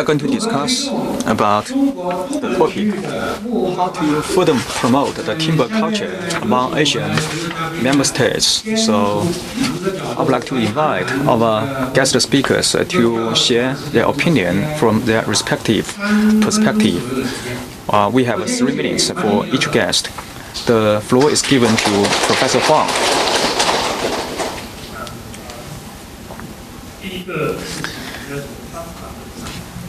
are going to discuss about the topic how to further promote the timber culture among Asian member states. So I would like to invite our guest speakers to share their opinion from their respective perspective. We have 3 minutes for each guest. The floor is given to Professor Huang.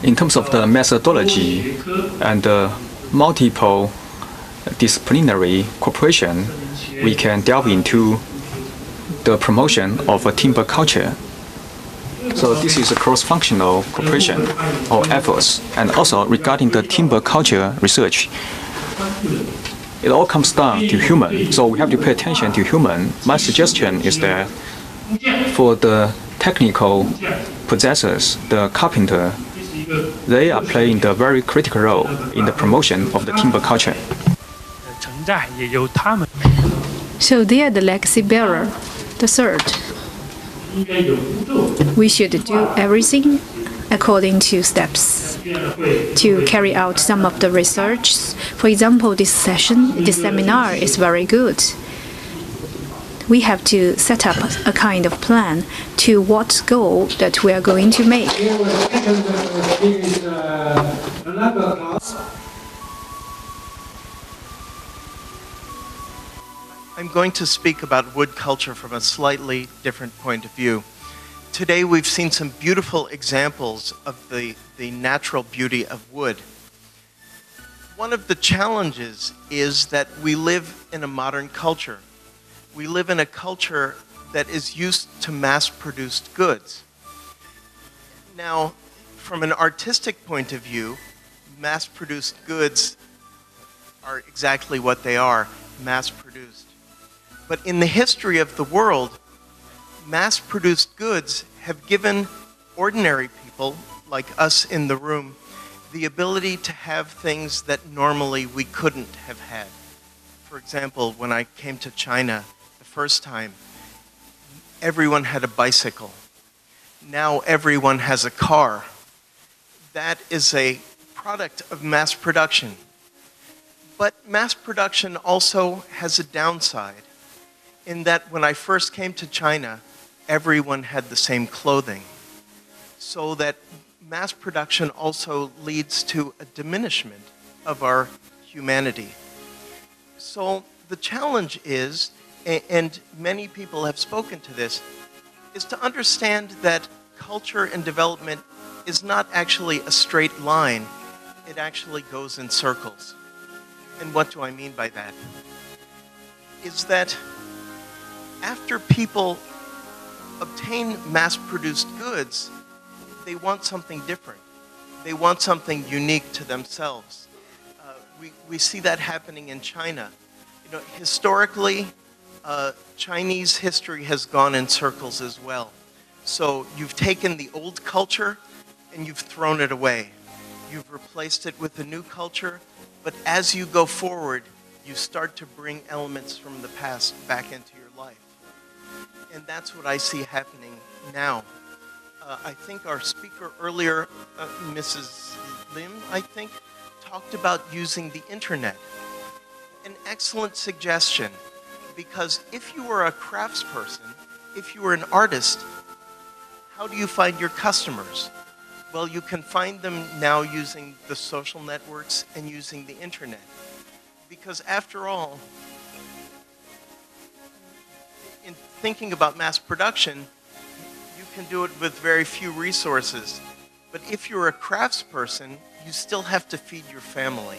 In terms of the methodology and multiple disciplinary cooperation, we can delve into the promotion of a timber culture. So this is a cross-functional cooperation or efforts, and also regarding the timber culture research, it all comes down to human. So we have to pay attention to human. My suggestion is that for the technical possessors, the carpenter, they are playing the very critical role in the promotion of the timber culture. So they are the legacy bearer. The third, we should do everything according to steps to carry out some of the research. For example, this seminar is very good. We have to set up a kind of plan to what goal that we are going to make. I'm going to speak about wood culture from a slightly different point of view. Today we've seen some beautiful examples of the natural beauty of wood. One of the challenges is that we live in a modern culture. We live in a culture that is used to mass-produced goods. Now, from an artistic point of view, mass-produced goods are exactly what they are, mass-produced. But in the history of the world, mass-produced goods have given ordinary people, like us in the room, the ability to have things that normally we couldn't have had. For example, when I came to China the first time, everyone had a bicycle. Now everyone has a car. That is a product of mass production. But mass production also has a downside, in that when I first came to China, everyone had the same clothing. So that mass production also leads to a diminishment of our humanity. So the challenge is, and many people have spoken to this, is to understand that culture and development is not actually a straight line. It actually goes in circles. And what do I mean by that? Is that after people obtain mass-produced goods, they want something different. They want something unique to themselves. We see that happening in China. You know, historically, Chinese history has gone in circles as well. So you've taken the old culture and you've thrown it away. You've replaced it with a new culture, but as you go forward, you start to bring elements from the past back into your life. And that's what I see happening now. I think our speaker earlier, Mrs. Lim, I think, talked about using the internet. An excellent suggestion, because if you were a craftsperson, if you were an artist, how do you find your customers? Well, you can find them now using the social networks and using the internet. Because after all, in thinking about mass production, you can do it with very few resources. But if you're a craftsperson, you still have to feed your family.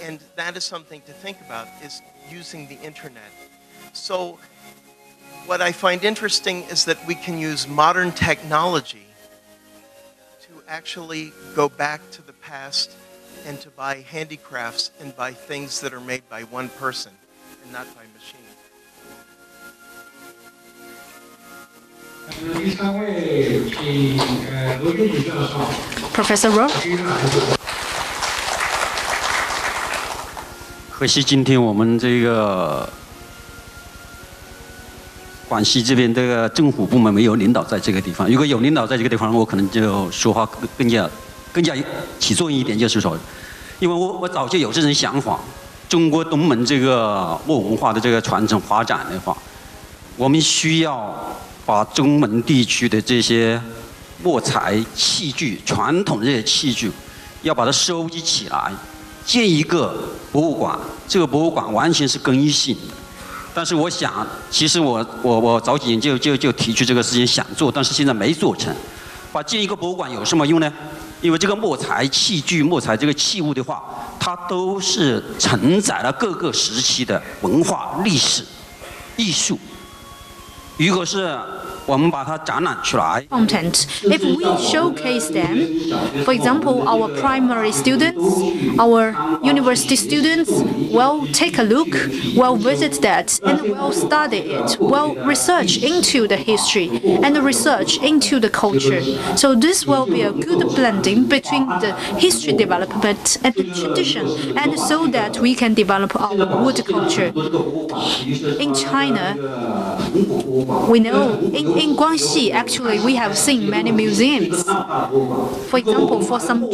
And that is something to think about, is using the internet. So what I find interesting is that we can use modern technology to actually go back to the past and to buy handicrafts and buy things that are made by one person and not by machine. Professor Rowe? 可惜今天我们这个广西这边这个政府部门没有领导在这个地方。如果有领导在这个地方，我可能就说话更加更加起作用一点，就是说，因为我早就有这种想法，中国东盟这个木文化的这个传承发展的话，我们需要把中蒙地区的这些木材器具、传统这些器具，要把它收集起来，建一个博物馆。这个博物馆完全是公益性的。但是我想，其实我早几年就提出这个事情想做，但是现在没做成。建一个博物馆有什么用呢？因为这个木材器具、木材这个器物的话，它都是承载了各个时期的文化、历史、艺术。如果是我们把它展览出来 content. If we showcase them, for example, our primary students, our university students will take a look, will visit that, and will study it, will research into the history and research into the culture. So this will be a good blending between the history development and the tradition, and so that we can develop our wood culture. In China, we know in Guangxi, actually, we have seen many museums. For example, for some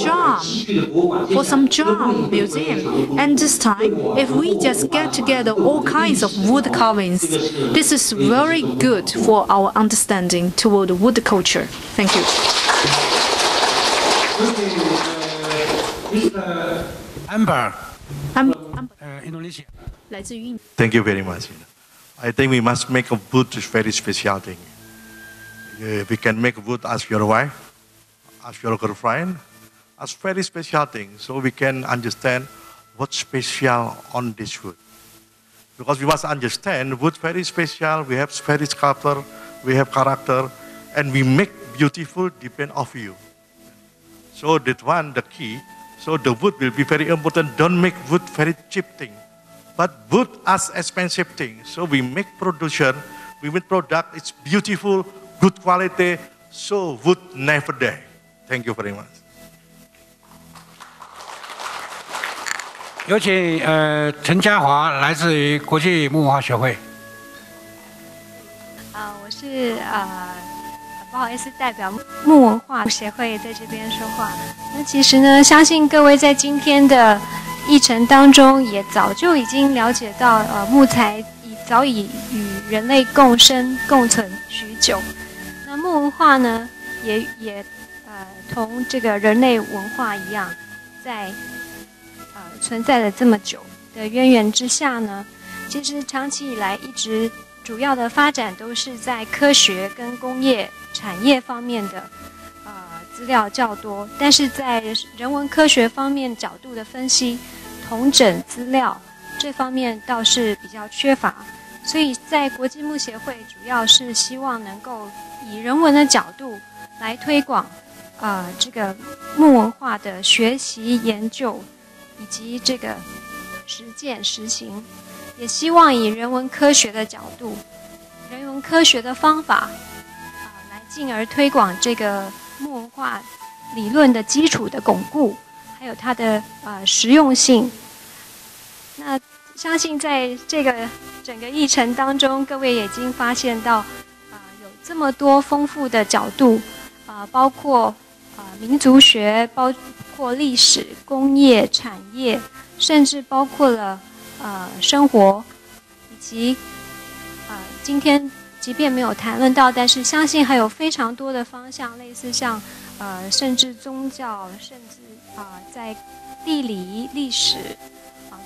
drum museum. And this time, if we just get together all kinds of wood carvings, this is very good for our understanding toward wood culture. Thank you. Amber, Indonesia. thank you very much. I think we must make a wood very special thing. We can make wood as your wife, as your girlfriend, as very special thing, so we can understand what's special on this wood. Because we must understand wood very special. We have very sculptor, we have character, and we make beautiful depend of you. So that one, the key. So the wood will be very important. Don't make wood very cheap thing. But wood as expensive thing. So we make production, we make product, it's beautiful, good quality, so wood never die. Thank you very much. 有请陈嘉华，来自于国际木文化学会。我是不好意思代表木文化协会在这边说话。那其实呢，相信各位在今天的议程当中也早就已经了解到，木材早已与人类共生共存许久。那木文化呢，也同这个人类文化一样，在存在了这么久的渊源之下呢，其实长期以来一直主要的发展都是在科学跟工业产业方面的资料较多，但是在人文科学方面角度的分析、统整资料这方面倒是比较缺乏，所以在国际木协会主要是希望能够以人文的角度来推广这个木文化的学习研究以及这个实践实行，也希望以人文科学的角度、人文科学的方法来进而推广这个木文化理论的基础的巩固，还有它的实用性。那相信在这个整个议程当中，各位也已经发现到有这么多丰富的角度，包括民族学，包括历史、工业、产业，甚至包括了生活，以及今天即便没有谈论到，但是相信还有非常多的方向，类似像甚至宗教，甚至在地理、历史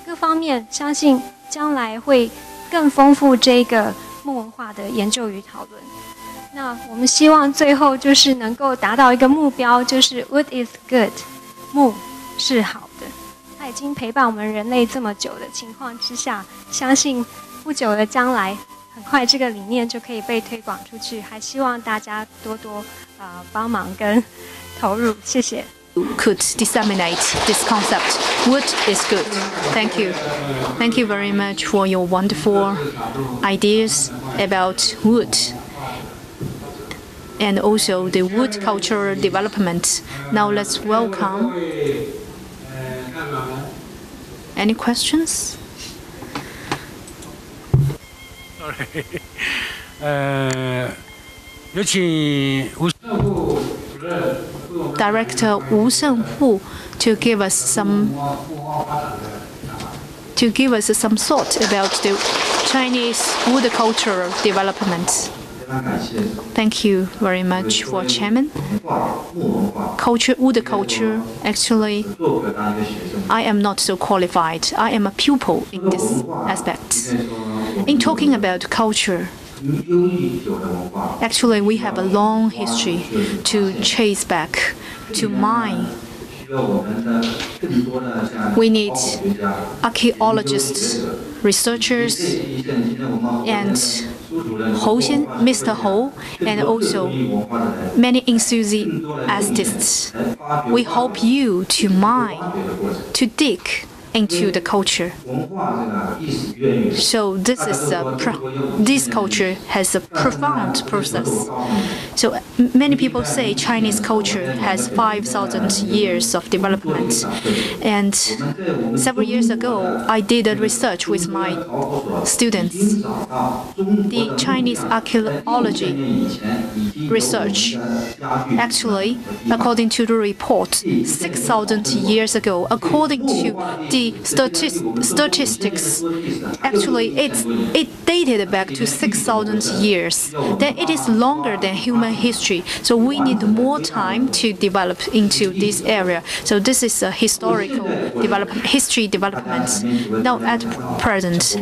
各方面，相信将来会更丰富这个木文化的研究与讨论。那我们希望最后就是能够达到一个目标，就是 Wood is good， 木是好的。它已经陪伴我们人类这么久的情况之下，相信不久的将来，很快这个理念就可以被推广出去。还希望大家多多帮忙跟投入，谢谢。Could disseminate this concept. Wood is good. Thank you. Thank you very much for your wonderful ideas about wood and also the wood cultural development. Now let's welcome. Any questions? Sorry. 有请吴 Director Wu Shenghu to give us some thought about the Chinese wood culture development. Thank you very much for Chairman. Wood culture, actually, I am not so qualified. I am a pupil in this aspect. In talking about culture, actually, we have a long history to trace back, to mine. We need archaeologists, researchers, and Mr. Hou, and also many enthusiasts. We hope you to mine, to dig into the culture. So this culture has a profound process. So many people say Chinese culture has 5,000 years of development. And several years ago, I did a research with my students. The Chinese archaeology research, actually, according to the report, 6,000 years ago, according to the statistics, actually it dated back to 6,000 years. Then it is longer than human history. So we need more time to develop into this area. So this is a historical history development. Now at present,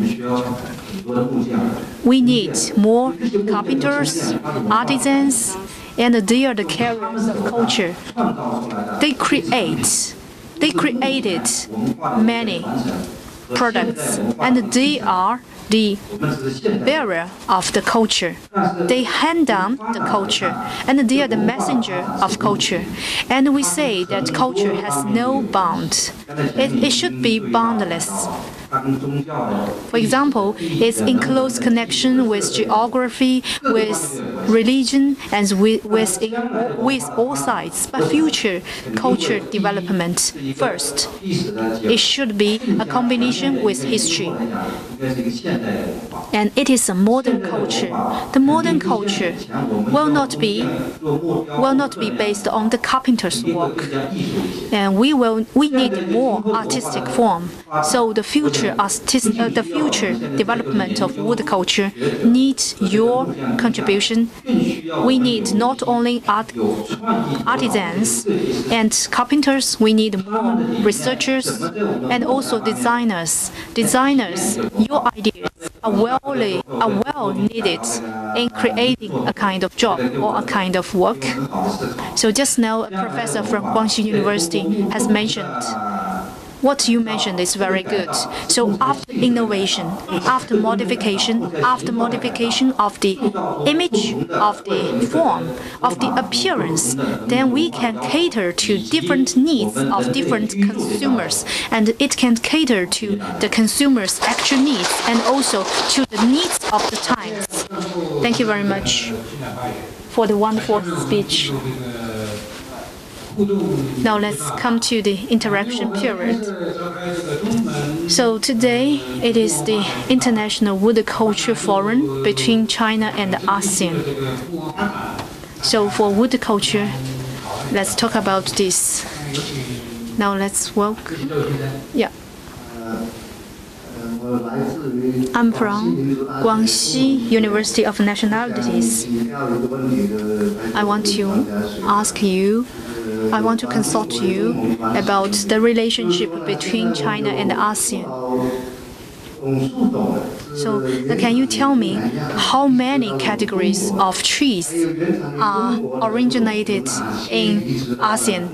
we need more carpenters, artisans, and they are the carriers of culture. They created many products, and they are the bearer of the culture. They hand down the culture, and they are the messenger of culture. And we say that culture has no bound. It should be boundless. For example, it's in close connection with geography, with religion, and with all sides. But future culture development, first, it should be a combination with history. And it is a modern culture. The modern culture will not be based on the carpenter's work. And we need more artistic form. So the future development of wood culture needs your contribution. We need not only artisans and carpenters, we need more researchers and also designers. Designers, your ideas are well needed in creating a kind of job or a kind of work. So just now, a professor from Guangxi University has mentioned what you mentioned is very good. So after innovation, after modification of the image, of the form, of the appearance, then we can cater to different needs of different consumers, and it can cater to the consumers' actual needs and also to the needs of the times. Thank you very much for the wonderful speech. Now let's come to the interaction period. So today it is the International Wood Culture Forum between China and ASEAN. So for wood culture, let's talk about this. Now let's walk. Yeah. I'm from Guangxi University of Nationalities. I want to consult you about the relationship between China and ASEAN. So can you tell me how many categories of trees are originated in ASEAN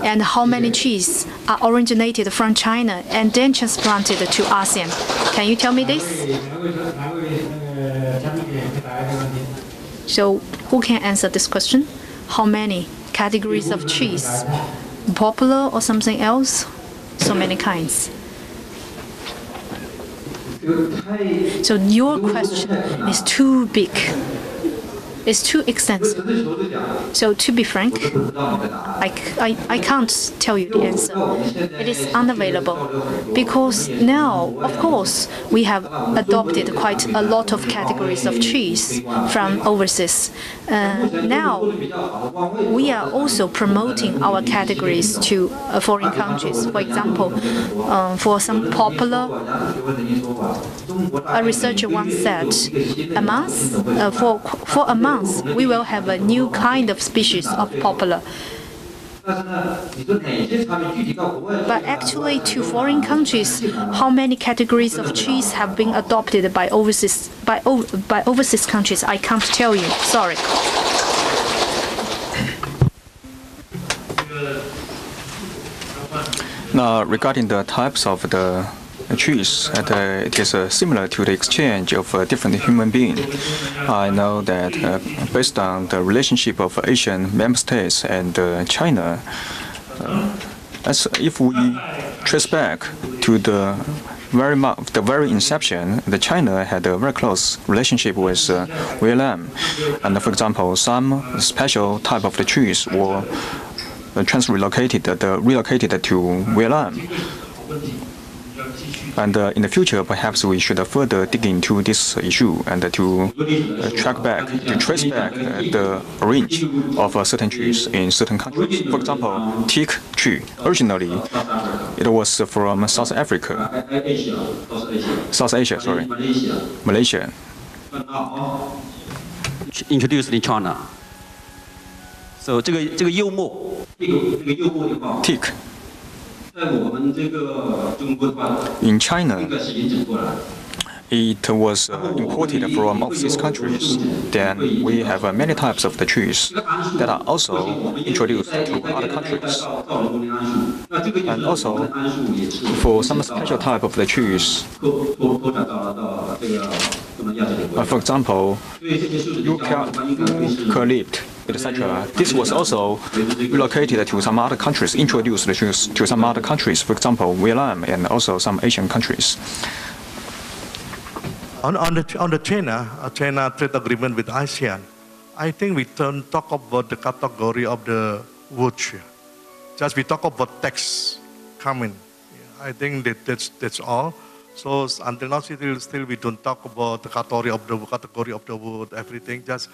and how many trees are originated from China and then transplanted to ASEAN? Can you tell me this? So who can answer this question? How many categories of trees? Popular or something else? So many kinds. So your question is too big. is too extensive. So to be frank, I can't tell you the answer. It is unavailable because now, of course, we have adopted quite a lot of categories of trees from overseas. Now, we are also promoting our categories to foreign countries. For example, for some popular, a researcher once said, for a month, we will have a new kind of species of popular. But actually, to foreign countries, how many categories of trees have been adopted by overseas countries? I can't tell you. Sorry. Now, regarding the types of the trees, it is similar to the exchange of different human beings. I know that based on the relationship of Asian member states and China, as if we trace back to the very inception, China had a very close relationship with Vietnam, and for example, some special type of the trees were relocated to Vietnam. And in the future, perhaps we should further dig into this issue and to trace back the range of certain trees in certain countries. For example, teak tree. Originally, it was from South Asia, sorry, Malaysia. Introduced in China. So 这个柚木 teak. In China, it was imported from overseas countries. Then we have many types of the trees that are also introduced to other countries. And also, for some special type of the trees, for example, eucalypt, etc. This was also relocated to some other countries, introduced to some other countries, for example, Vietnam and also some Asian countries. On the China trade agreement with ASEAN, I think we talk about the category of the wood. Just we talk about tax coming. I think that's all. So until now, still we don't talk about the category of the wood, everything. Just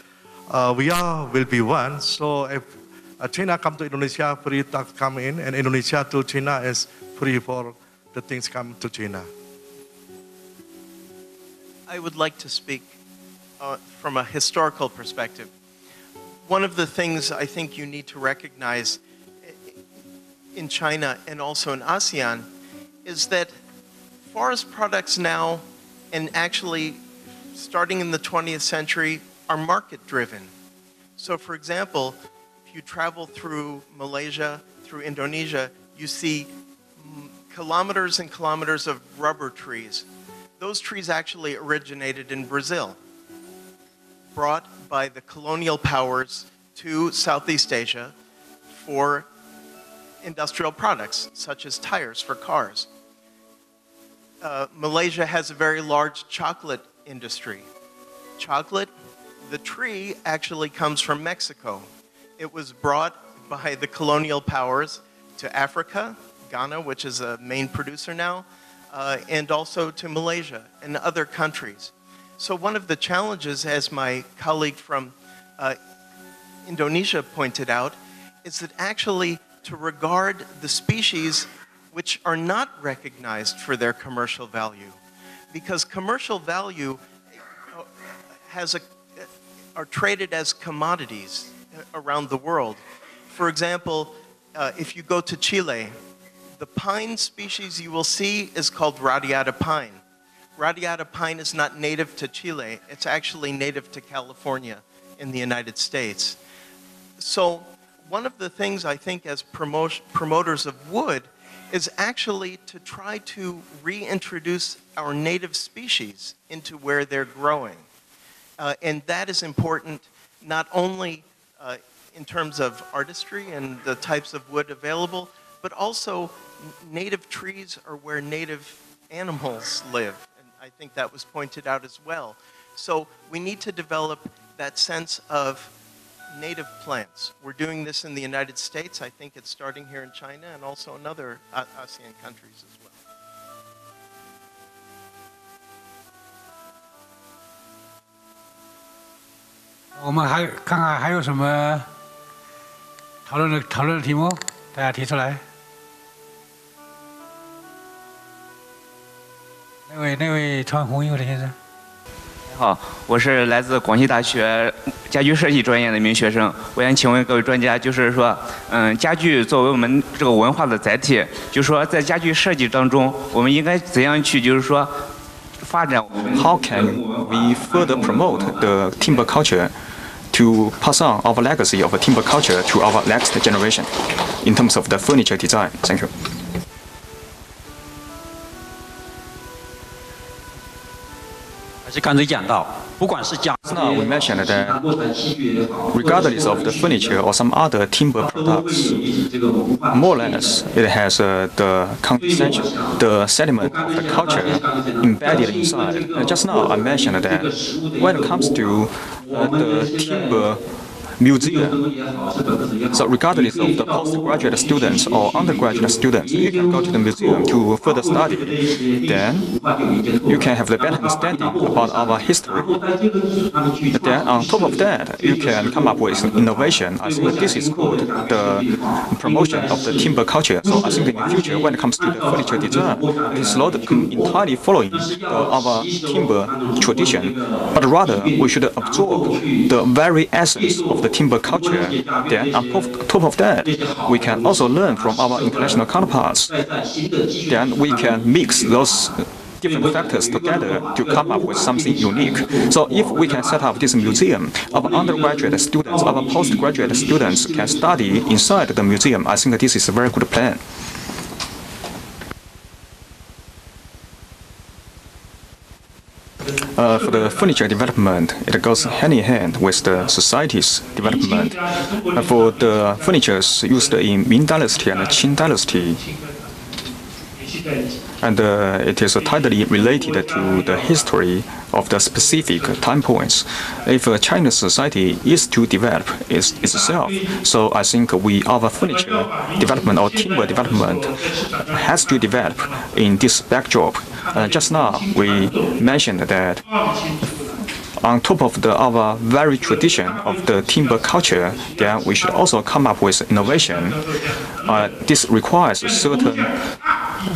will be one. So if China come to Indonesia, free tax come in, and Indonesia to China is free for the things come to China. I would like to speak from a historical perspective. One of the things I think you need to recognize in China and also in ASEAN is that forest products now, and actually starting in the 20th century, are market-driven. So for example, if you travel through Malaysia, through Indonesia, you see kilometers and kilometers of rubber trees. Those trees actually originated in Brazil, brought by the colonial powers to Southeast Asia for industrial products, such as tires for cars. Malaysia has a very large chocolate industry. Chocolate, the tree actually comes from Mexico. It was brought by the colonial powers to Africa, Ghana, which is a main producer now, and also to Malaysia and other countries. So one of the challenges, as my colleague from Indonesia pointed out, is that actually to regard the species which are not recognized for their commercial value, because commercial value are traded as commodities around the world. For example, if you go to Chile, the pine species you will see is called radiata pine. Radiata pine is not native to Chile. It's actually native to California in the United States. So one of the things I think as promoters of wood is actually to try to reintroduce our native species into where they're growing. And that is important not only in terms of artistry and the types of wood available, but also native trees are where native animals live. And I think that was pointed out as well. So we need to develop that sense of native plants. We're doing this in the United States. I think it's starting here in China and also in other ASEAN countries as well. 我们看看还有什么讨论的题目，大家提出来。那位穿红衣服的先生。 好，我是来自广西大学家居设计专业的一名学生。我想请问各位专家，就是说，家具作为我们这个文化的载体，就是说在家具设计当中，我们应该怎样去，就是说发展我们 How can we further promote the timber culture to pass on our legacy of a timber culture to our next generation in terms of the furniture design? Thank you. 还是刚才讲到，不管是家。 Now we mentioned that regardless of the furniture or some other timber products, more or less it has the condensation, the sediment of the culture embedded inside. Just now I mentioned that when it comes to the timber museum, so regardless of the postgraduate students or undergraduate students, you can go to the museum to further study. Then you can have the better understanding about our history. Then on top of that, you can come up with innovation. I think this is called the promotion of the timber culture. So I think in the future, when it comes to the furniture design, it's not entirely following our timber tradition, but rather we should absorb the very essence of the timber culture. Then on top of that, we can also learn from our international counterparts. Then we can mix those different factors together to come up with something unique. So if we can set up this museum, our undergraduate students, our postgraduate students can study inside the museum. I think this is a very good plan. For the furniture development, it goes hand in hand with the society's development. For the furnitures used in Ming Dynasty and Qing Dynasty, and it is tightly related to the history of the specific time points. If China's society is to develop itself, so I think our furniture development or timber development has to develop in this backdrop. Just now we mentioned that on top of our very tradition of the timber culture, then we should also come up with innovation. This requires certain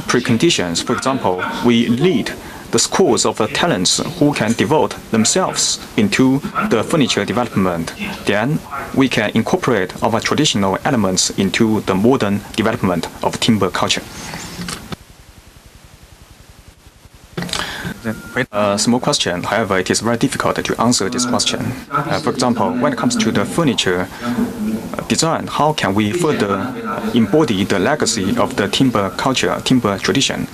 preconditions. For example, we need the schools of talents who can devote themselves into the furniture development. Then we can incorporate our traditional elements into the modern development of timber culture. A small question, however, it is very difficult to answer this question. For example, when it comes to the furniture design, how can we further embody the legacy of the timber culture, timber tradition?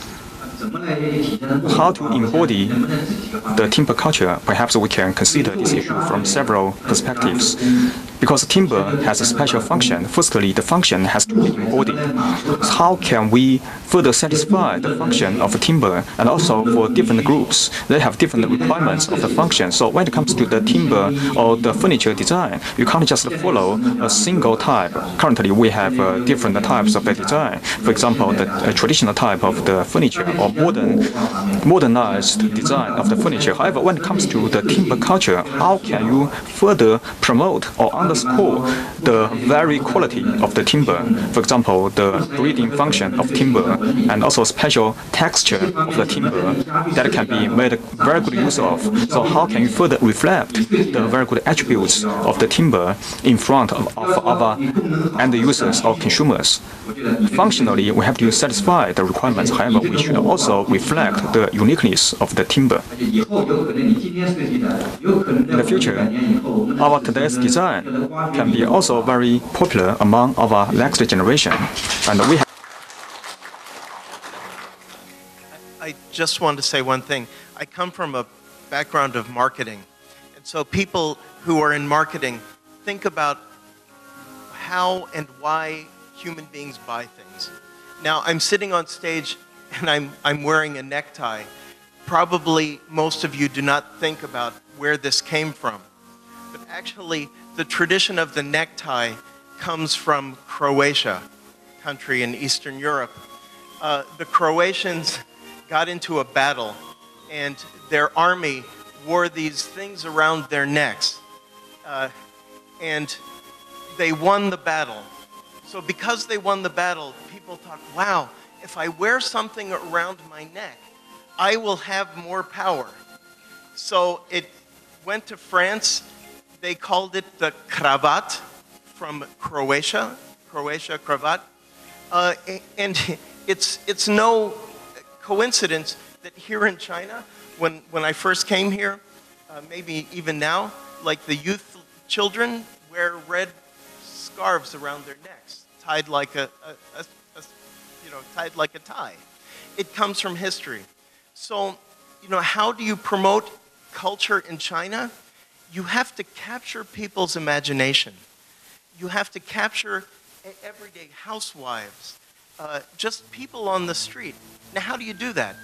How to embody the timber culture? Perhaps we can consider this issue from several perspectives. Because timber has a special function, firstly, the function has to be embodied. How can we further satisfy the function of timber? And also for different groups, they have different requirements of the function. So when it comes to the timber or the furniture design, you can't just follow a single type. Currently, we have different types of the design. For example, the traditional type of the furniture or modernized design of the furniture. However, when it comes to the timber culture, how can you further promote or underscore the very quality of the timber? For example, the breathing function of timber and also special texture of the timber that can be made very good use of. So how can you further reflect the very good attributes of the timber in front of our end users or consumers? Functionally, we have to satisfy the requirements. However, we should also reflect the uniqueness of the timber. In the future, our today's design can be also very popular among our next generation, and we have. I just want to say one thing. I come from a background of marketing, and so people who are in marketing think about how and why human beings buy things. Now, I'm sitting on stage and I'm wearing a necktie. Probably most of you do not think about where this came from. But Actually, the tradition of the necktie comes from Croatia, country in Eastern Europe. The Croatians got into a battle, and their army wore these things around their necks, and they won the battle. So because they won the battle, people thought, wow, if I wear something around my neck, I will have more power. So it went to France. They called it the cravat, from Croatia, cravat. And it's no coincidence that here in China, when I first came here, maybe even now, like the youth children wear red scarves around their necks, tied like tied like a tie. It comes from history. So, how do you promote culture in China? You have to capture people's imagination. You have to capture everyday housewives, just people on the street. Now, how do you do that?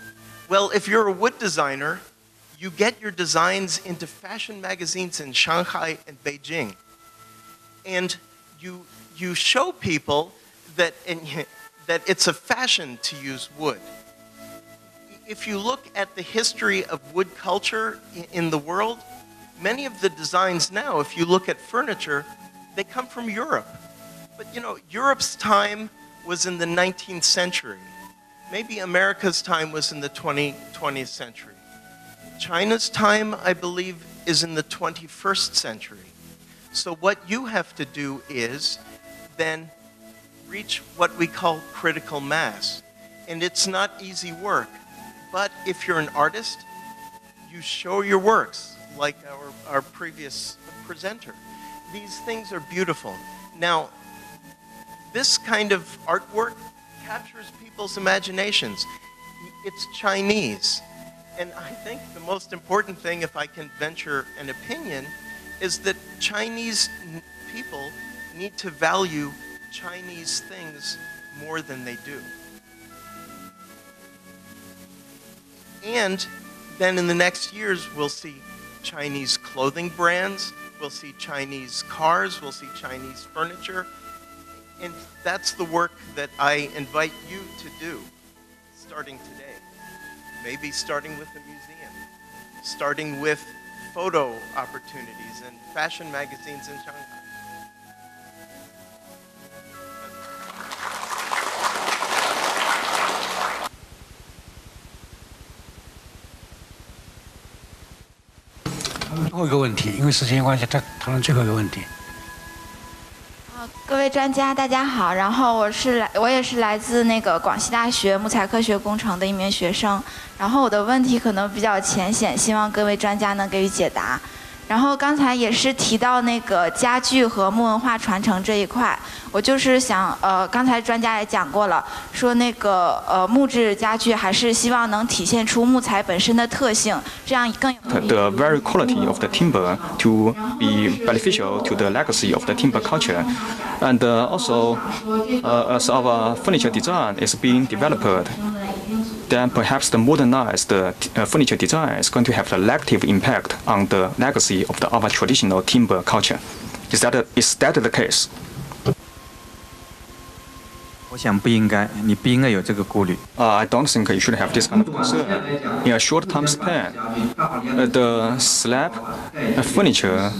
Well, if you're a wood designer, you get your designs into fashion magazines in Shanghai and Beijing. And you show people that it's a fashion to use wood. If you look at the history of wood culture in the world, many of the designs now, if you look at furniture, they come from Europe. But Europe's time was in the 19th century. Maybe America's time was in the 20th century. China's time, I believe, is in the 21st century. So what you have to do is then reach what we call critical mass. And it's not easy work. But if you're an artist, you show your works, like our previous presenter. These things are beautiful. Now, this kind of artwork captures people's imaginations. It's Chinese. And I think the most important thing, if I can venture an opinion, is that Chinese people need to value Chinese things more than they do. And then in the next years, we'll see Chinese clothing brands, we'll see Chinese cars, we'll see Chinese furniture. And that's the work that I invite you to do, starting today. Maybe starting with a museum, starting with photo opportunities and fashion magazines in Shanghai. 最后一个问题，因为时间关系，再讨论最后一个问题。各位专家，大家好。然后我也是来自那个广西大学木材科学工程的一名学生。然后我的问题可能比较浅显，希望各位专家能给予解答。然后刚才也是提到那个家具和木文化传承这一块，我就是想刚才专家也讲过了，说那个木质家具还是希望能体现出木材本身的特性，这样更有。The very quality of the timber to be beneficial to the legacy of the timber culture, and also as our furniture design is being developed. Then perhaps the modernized furniture design is going to have a negative impact on the legacy of our traditional timber culture. Is that the case? 我想不应该，你不应该有这个顾虑。I don't think you should have this kind of concern. In a short time span, the slab furniture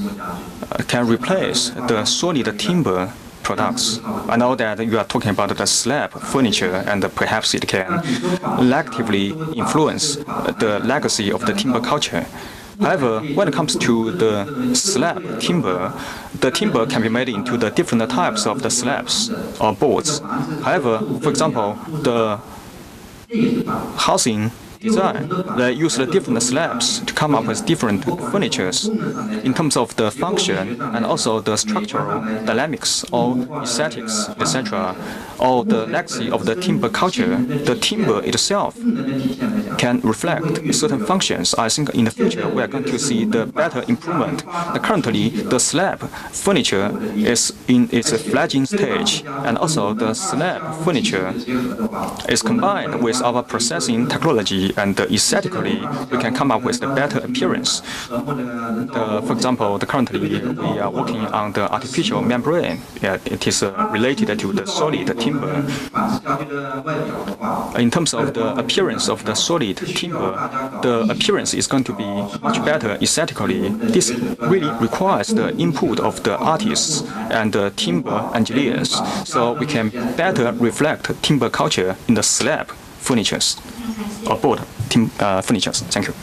can replace the solid timber products. I know that you are talking about the slab furniture, and perhaps it can negatively influence the legacy of the timber culture. However, when it comes to the slab timber, the timber can be made into the different types of the slabs or boards. However, for example, the housing design, they use the different slabs to come up with different furnitures in terms of the function and also the structural dynamics or aesthetics, etc. Or the legacy of the timber culture. The timber itself can reflect certain functions. I think in the future we are going to see the better improvement. Currently, the slab furniture is in its fledgling stage, and also the slab furniture is combined with our processing technology and aesthetically, we can come up with the better appearance. For example, currently we are working on the artificial membrane. It is related to the solid timber. In terms of the appearance of the solid timber, the appearance is going to be much better aesthetically. This really requires the input of the artists and the timber engineers, so we can better reflect timber culture in the slab furnitures or board furnitures. Thank you.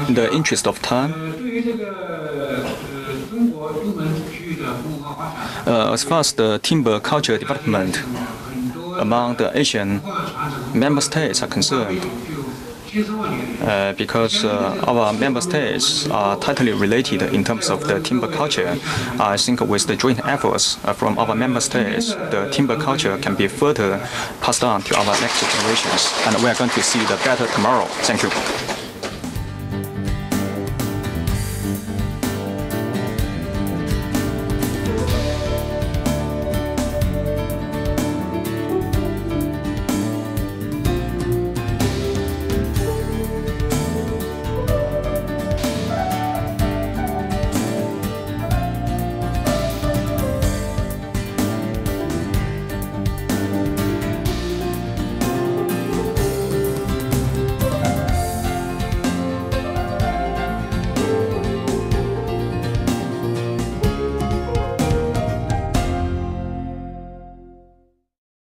In the interest of time, as far as the timber culture development among the Asian member states are concerned, because our member states are tightly related in terms of the timber culture, I think with the joint efforts from our member states, the timber culture can be further passed on to our next generations, and we are going to see the better tomorrow. Thank you.